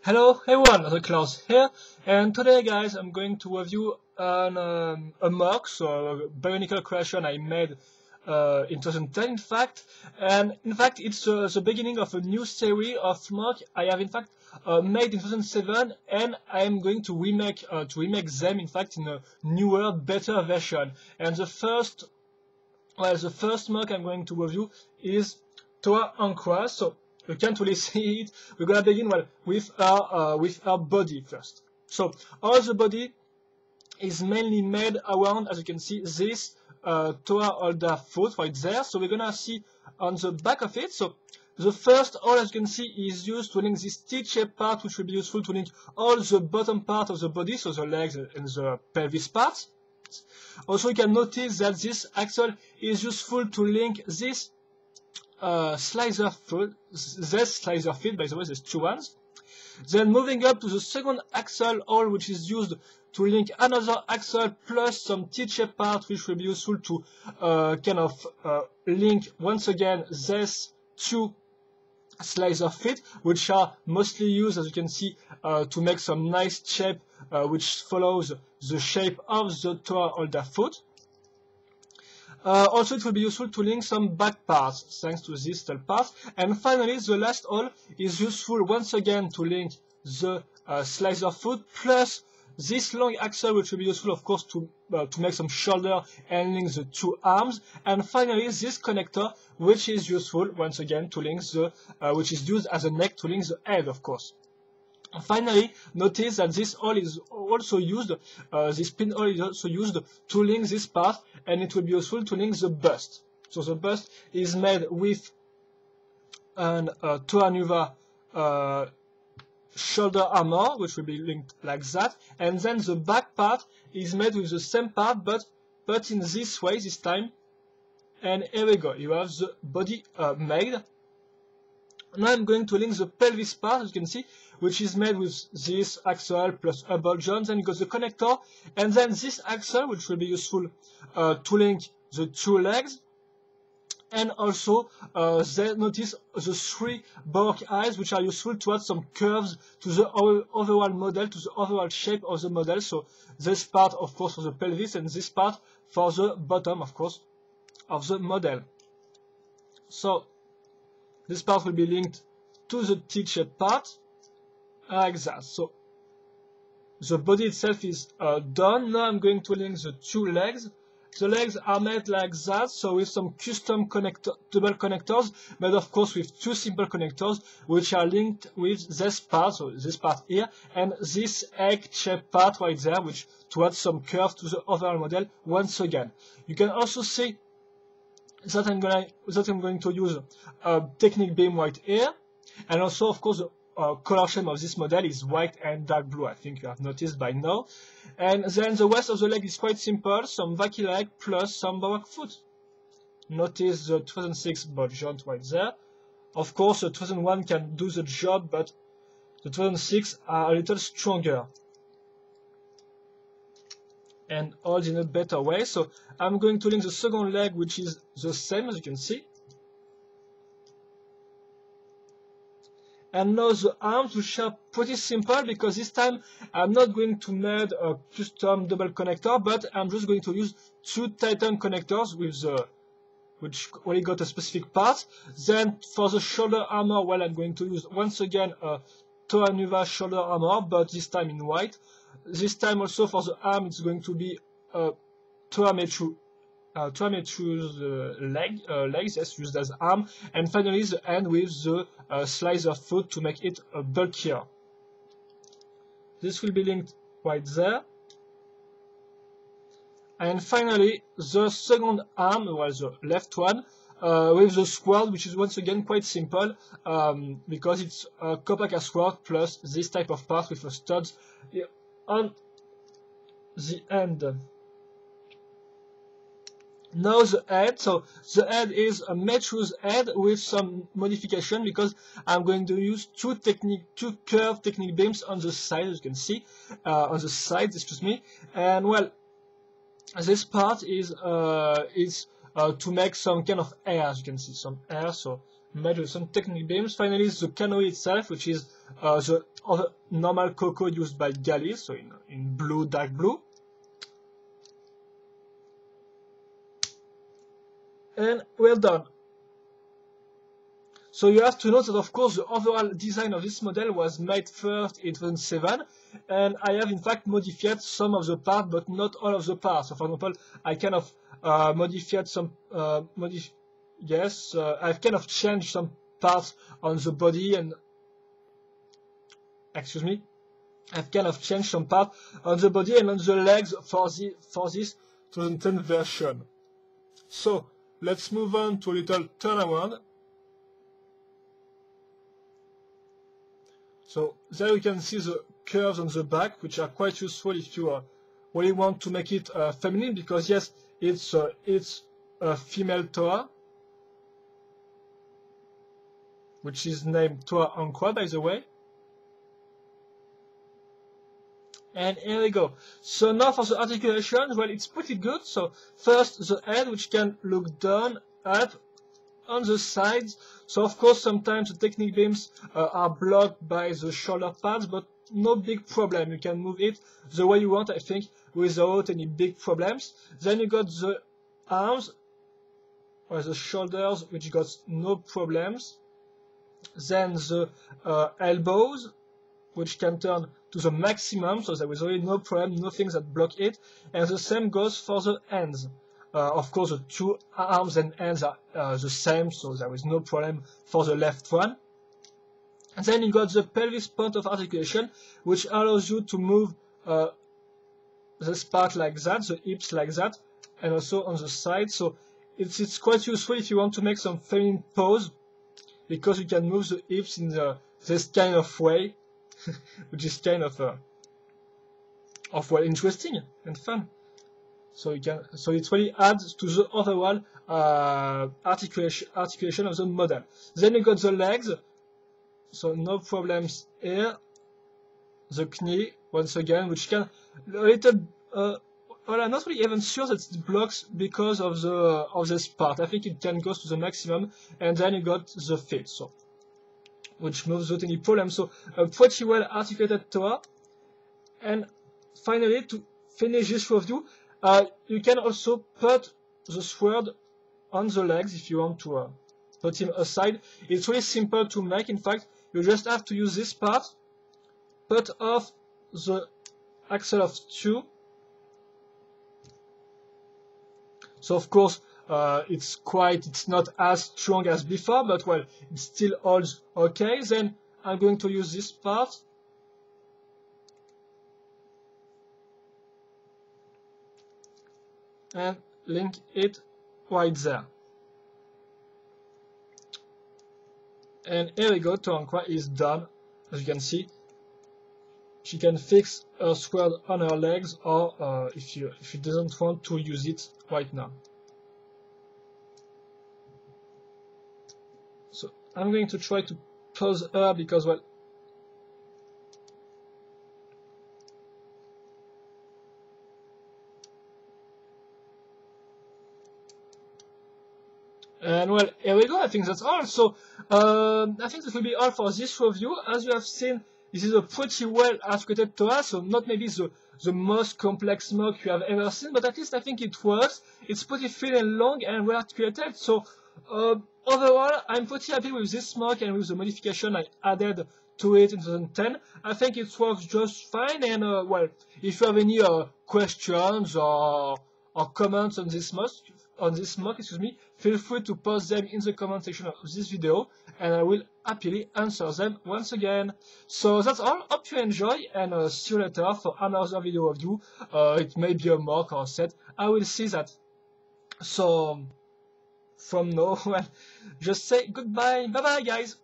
Hello everyone, the Klaus here, and today guys I'm going to review a mock, so a Bionicle creation I made in 2010 in fact, and in fact it's the beginning of a new series of mock I have in fact made in 2007, and I am going to remake them in fact in a newer, better version. And the first mock I'm going to review is Toa Ankra. So you can't really see it. We're gonna begin with our body first. So all the body is mainly made around, as you can see, this Toa holder foot right there. So we're gonna see on the back of it. So the first hole, as you can see, is used to link this T-shaped part, which will be useful to link all the bottom part of the body, so the legs and the pelvis parts. Also, you can notice that this axle is useful to link this slicer foot, by the way, there's two ones. Then moving up to the second axle hole, which is used to link another axle plus some T-shaped part, which will be useful to link once again these two slicer feet, which are mostly used, as you can see, to make some nice shape which follows the shape of the Toa holder foot. Also, it will be useful to link some back parts thanks to this tail part. And finally, the last hole is useful once again to link the slicer foot plus this long axle, which will be useful, of course, to make some shoulder and link the two arms. And finally, this connector, which is useful once again to link which is used as a neck to link the head, of course. Finally, notice that this hole is also used, this pin hole is also used to link this part, and it will be useful to link the bust. So the bust is made with an Toa Ankra shoulder armor, which will be linked like that, and then the back part is made with the same part, but in this way this time. And here we go, you have the body made. Now I'm going to link the pelvis part, as you can see, which is made with this axle plus a ball joint. Then you got the connector, and then this axle, which will be useful to link the two legs. And also, notice the three Baroque eyes, which are useful to add some curves to the overall model, to the overall shape of the model. So this part, of course, for the pelvis, and this part for the bottom, of course, of the model. So this part will be linked to the T-shaped part, like that. So the body itself is done. Now I'm going to link the two legs. The legs are made like that, so with some custom double connectors, made of course with two simple connectors, which are linked with this part, so this part here, and this egg-shaped part right there, which to add some curve to the overall model once again. You can also see that I'm going to use a Technic beam right here, and also of course the color scheme of this model is white and dark blue. I think you have noticed by now. And then the rest of the leg is quite simple, some Vaki leg plus some Baroque foot. Notice the 2006 ball joint right there. Of course the 2001 can do the job, but the 2006 are a little stronger and all in a better way. So I'm going to link the second leg, which is the same, as you can see. And now the arms, which are pretty simple, because this time I'm not going to make a custom double connector, but I'm just going to use two Titan connectors with which already got a specific part. Then for the shoulder armor, well, I'm going to use once again a Toa Ankra shoulder armor, but this time in white. This time also for the arm, it's going to be Toa Ankru's legs, yes, used as arm, and finally the hand with the slicer foot to make it bulkier. This will be linked right there. And finally the second arm, well, the left one, with the sword, which is once again quite simple, because it's a Kopaka sword plus this type of part with a studs on the end. Now the head, so the head is a Metru's head with some modification, because I'm going to use two curved Technic beams on the side, as you can see, on the sides, excuse me. And well, this part is to make some kind of air, as you can see, some air, so made with some Technic beams. Finally, the canoe itself, which is the other normal cocoa used by Gali, so in blue, dark blue. And we're done. So you have to note that, of course, the overall design of this model was made first in 2007, and I have in fact modified some of the parts, but not all of the parts. So, for example, I kind of modified some, I've kind of changed some parts on the body, and excuse me, I've kind of changed some parts on the body and on the legs for this 2010 version. So let's move on to a little turnaround. So there you can see the curves on the back, which are quite useful if you really want to make it feminine, because yes, it's a female Toa, which is named Toa Ankra, by the way. And here we go. So now for the articulation, well, it's pretty good. So first the head, which can look down, up, on the sides. So of course sometimes the technique beams are blocked by the shoulder pads, but no big problem. You can move it the way you want, I think, without any big problems. Then you got the arms or the shoulders, which got no problems. Then the elbows, which can turn to the maximum, so there is really no problem, nothing that block it. And the same goes for the hands. Of course, the two arms and hands are the same, so there is no problem for the left one. And then you got the pelvis point of articulation, which allows you to move this part like that, the hips like that, and also on the side. So it's quite useful if you want to make some feminine pose, because you can move the hips in this kind of way, which is kind of well, interesting and fun. So it really adds to the overall articulation of the model. Then you got the legs, so no problems here. The knee, once again, which can a little, well, I'm not really even sure that it blocks because of this part. I think it can go to the maximum, and then you got the feet, so which moves without any problem. So a pretty well articulated Toa. And finally, to finish this review, you can also put the sword on the legs if you want to put him aside. It's really simple to make. In fact, you just have to use this part, put off the axle of 2. So of course, it's not as strong as before, but well, it still holds okay. Then I'm going to use this part. And link it right there. And here we go, Toa Ankra is done. As you can see, she can fix her sword on her legs, or if she doesn't want to use it right now. So I'm going to try to pose her because, well, and well, here we go. I think that's all. So I think that will be all for this review. As you have seen, this is a pretty well articulated Toa, so not maybe the most complex mock you have ever seen, but at least I think it works. It's pretty thin and long and well articulated. So overall, I'm pretty happy with this mock and with the modification I added to it in 2010. I think it works just fine. And well, if you have any questions or comments on this mock, excuse me, feel free to post them in the comment section of this video, and I will happily answer them once again. So that's all. Hope you enjoy, and see you later for another video review. It may be a mock or a set. I will see that. So from now, well, just say goodbye. Bye bye, guys.